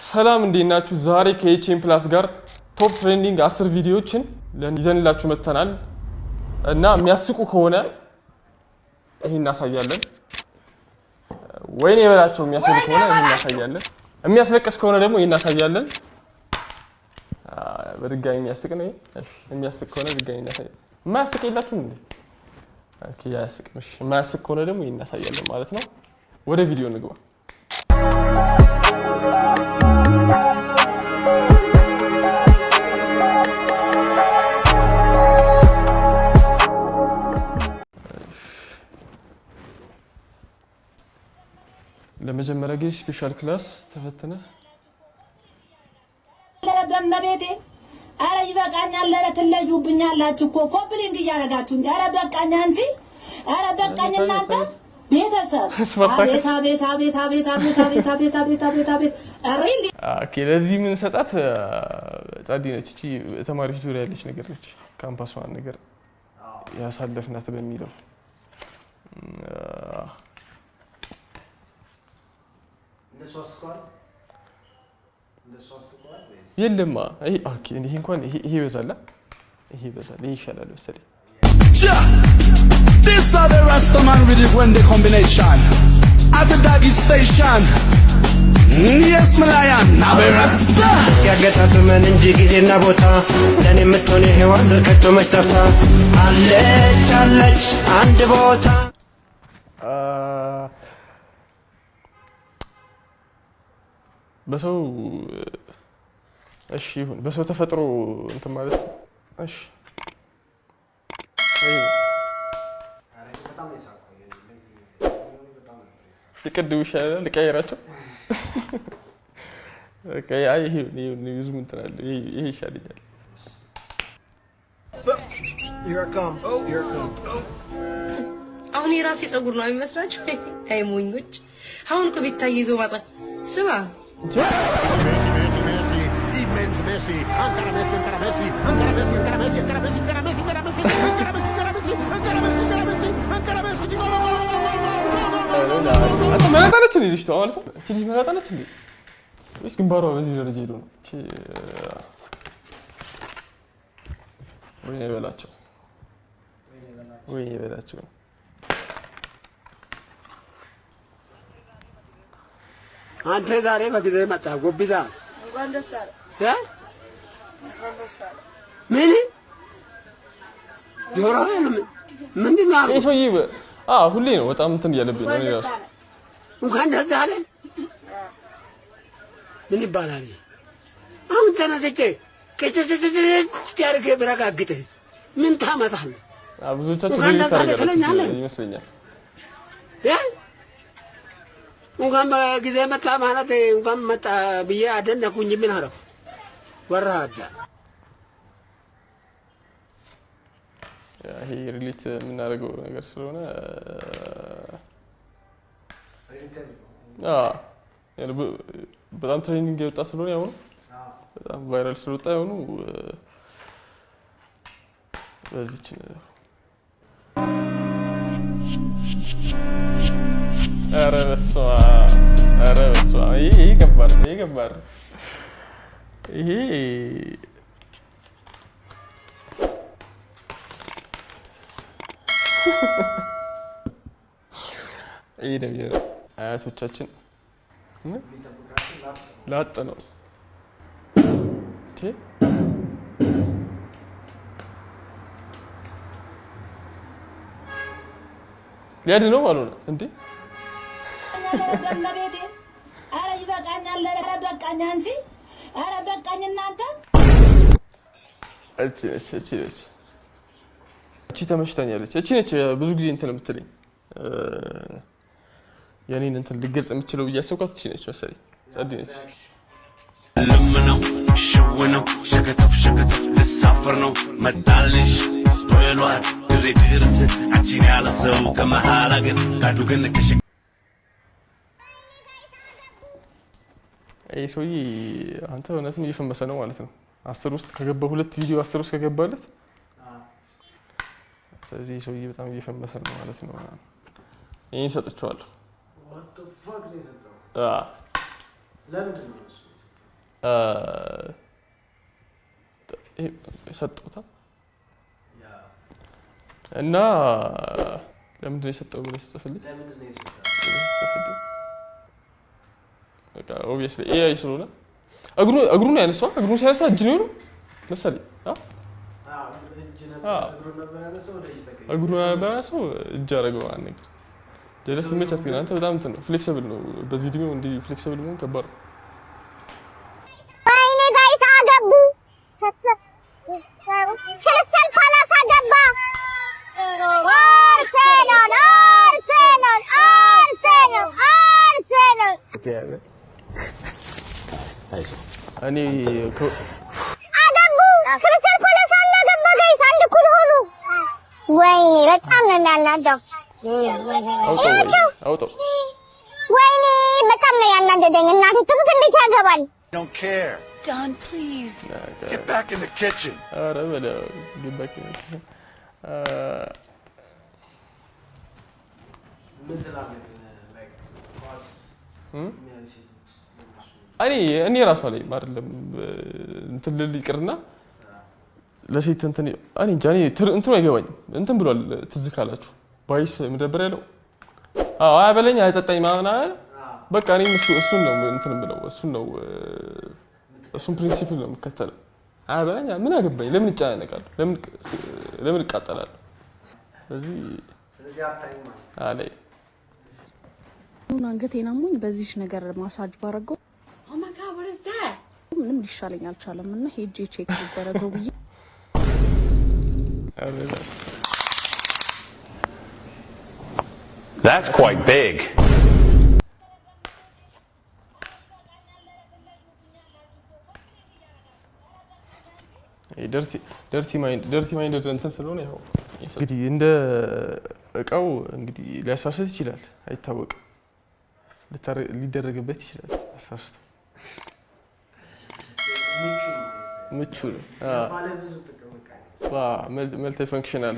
ሰላም እንዴት ናችሁ? ዛሬ ከኤችኤም ፕላስ ጋር ቶፕ ትሬንዲንግ 10 ቪዲዮዎችን ይዘንላችሁ መጥተናል እና የሚያስቁ ከሆነ ይሄን እናሳያለን። ወይኔ የበላቸው የሚያስቁ ከሆነ ይሄን እናሳያለን። የሚያስለቅስ ከሆነ ደግሞ ይሄን እናሳያለን። በድጋሚ የሚያስቅ ነው። እሺ የሚያስቅ ከሆነ ድጋሚ እናሳያለን። የማያስቅ የላችሁም እንዴ? ኦኬ ያስቅ። እሺ የማያስቅ ከሆነ ደግሞ ይሄን እናሳያለን ማለት ነው። ወደ ቪዲዮ እንግባ። ለመጀመሪያ ጊዜ ስፔሻል ክላስ ተፈተነ። ለበመቤቴ አረ ይበቃኛል። ለረ ትለዩብኛላችሁ እኮ ኮምፕሊንግ እያደረጋችሁ እንዴ? አረ በቃኝ አንቺ። አረ በቃኝ እናንተ ቤተሰብ። አቤት አቤት አቤት አቤት አቤት አቤት አቤት አቤት አቤት አቤት። አሬሊ ኦኬ። ለዚህ ምን ሰጣት ጻዲ ነች። እቺ ተማሪዎች ዙሪያ ያለች ነገር ነች። ካምፓስ ዋን ነገር ያሳለፍናት በሚለው የለማ ይሄ ኦኬ። ይሄ እንኳን ይሄ ይበዛል፣ ይሄ ይበዛል፣ ይሄ ይሻላል መሰለኝ። This are the Rastaman with it when they combination at the doggy station. Yes Malayan now we Rasta እስኪያገጣጥመን እንጂ ጊዜና ቦታ ለኔ የምትሆን ሔዋን ከቶ መጣፋ አለች አለች አንድ ቦታ በሰው እሺ ይሁን በሰው ተፈጥሮ እንትን ማለት ነው። እሺ ይቀድው ይሻላል ልቀይራቸው። ኦኬ አይ ይሄ ዩዝ ምን ትላለህ? ይሄ ይሻላል። አሁን የራሴ ጸጉር ነው የሚመስላችሁ? አይ ሞኞች። አሁን እኮ ቤታዬ ይዞ ማጻፍ ስማ መላጣለች እንዴ? ልጅቷ ማለት ነው። እቺ ልጅ መላጣለች እንዴ? ወይስ ግንባሯ በዚህ ደረጃ ሄዶ ነው? እቺ ወይኔ በላቸው፣ ወይኔ በላቸው። አንተ ዛሬ በጊዜ መጣ ጎብዛ እንኳን ደስ አለ ያ እንኳን ደስ አለ። ምን ጆሮዬ ምንድን ነው? ይሄ ሰውዬ ሁሌ ነው በጣም እንትን እያለብኝ ነው ያው እንኳን ደስ አለ። ምን ይባላል? አሁን ተነስቼ ከትትትት ያርገ ብረጋግጥ ምን ታመጣለህ? ብዙዎቻችሁ ታደርጋላችሁ ይመስለኛል። ያ እንኳን በጊዜ መጣ ማለት እንኳን መጣ ብዬ አደነኩኝ። ምን አለው ወራዳ ይሄ ሪሌት የምናደርገው ነገር ስለሆነ በጣም ትሬኒንግ የወጣ ስለሆነ ያው በጣም ቫይራል ስለወጣ ያው በዚህች ኧረ በስመ አብ ይሄ ከባድ ነው። ይሄ ይሄ ደግሞ አያቶቻችን ላጥ ነው እንዴ? ሊያድነው ማለት ነው እንዴ? ለበመቤቴ አረ ይበቃኛል። ለረ በቃኝ አንቺ። አረ በቃኝ እናንተ። እቺ ተመችታኛለች። እቺ ነች ብዙ ጊዜ እንትን የምትለኝ የኔን እንትን ልገልጽ የምችለው እያሰብኳት እቺ ነች መሰለኝ። ጸዲ ነች። ለምነው ሽውነው ሸከተፍ ልሳፈር ነው መጣልሽ ቶይሏት ድርድርስ አንቺን ያለ ሰው ከመሃል አገር ካዱ ግን ከሽ ይሄ ሰውዬ አንተ እውነትም እየፈመሰ ነው ማለት ነው። 10 ውስጥ ከገባ 2 ቪዲዮ 10 ውስጥ ከገባለት ስለዚህ ሰውዬ በጣም እየፈመሰ ነው ማለት ነው። ይሄን ሰጥቻለሁ። ለምንድን ነው የሰጠውታ እና ለምንድን ነው የሰጠው ብለህ ጽፍልኝ በቃ ኦብቪየስሊ ኤአይ ስለሆነ እግሩን ያነሳው እግሩን ሲያነሳ እጅ ነው መሰለኝ እግሩን ያነሳው እጅ አደረገው ነገር ጀለስ መቻት ግን አንተ በጣም እንትን ነው ፍሌክሲብል ነው በዚህ እድሜው እንዲህ ፍሌክሲብል መሆን ከባድ ነው አይኔ ጋይስ አገቡ ክርስቲያን ፓላስ አገባ አርሰናል እኔ አገቡ ክርስቲያን ፓላስ አገባ ጋይስ አንድ እኩል ሆኑ ወይኔ በጣም ነው እንዳናደው አውጣው ወይኔ በጣም ነው ያናደደኝ እናቴ ትምት እንዴት ያገባል Don't care. Don, please. Get back in the kitchen. ኧረ በለው get back in the kitchen እኔ ራሷ ላይ አይደለም እንትን ልል ይቅርና ለሴት እንትን እኔ እንጃ እኔ እንትኑ አይገባኝም እንትን ብሏል ትዝ ካላችሁ ባይስ ምደብር ያለው አበለኝ አይጠጣኝ ማና በቃ እኔ እሱን ነው እንትን ብለው እሱን ፕሪንሲፕል ነው የምከተለው አበለኝ ምን አገባኝ ለምን ይጫነቃል ለምን እቃጠላለሁ ስለዚህ አለይ አንገቴን አሞኝ በዚህሽ ነገር ማሳጅ ባረገው Oh my God, what is that? ምንም ሊሻለኝ አልቻለም እና ሄጄ ቼክ ይደረገው ብዬ That's quite big. ደርቲ ማይንድ እንትን ስለሆነ ያው እንግዲህ እንደ እቃው እንግዲህ ሊያሳስት ይችላል አይታወቅም ሊደረግበት ይችላል አሳስቶ ምቹ ነው መልቲ ፈንክሽናል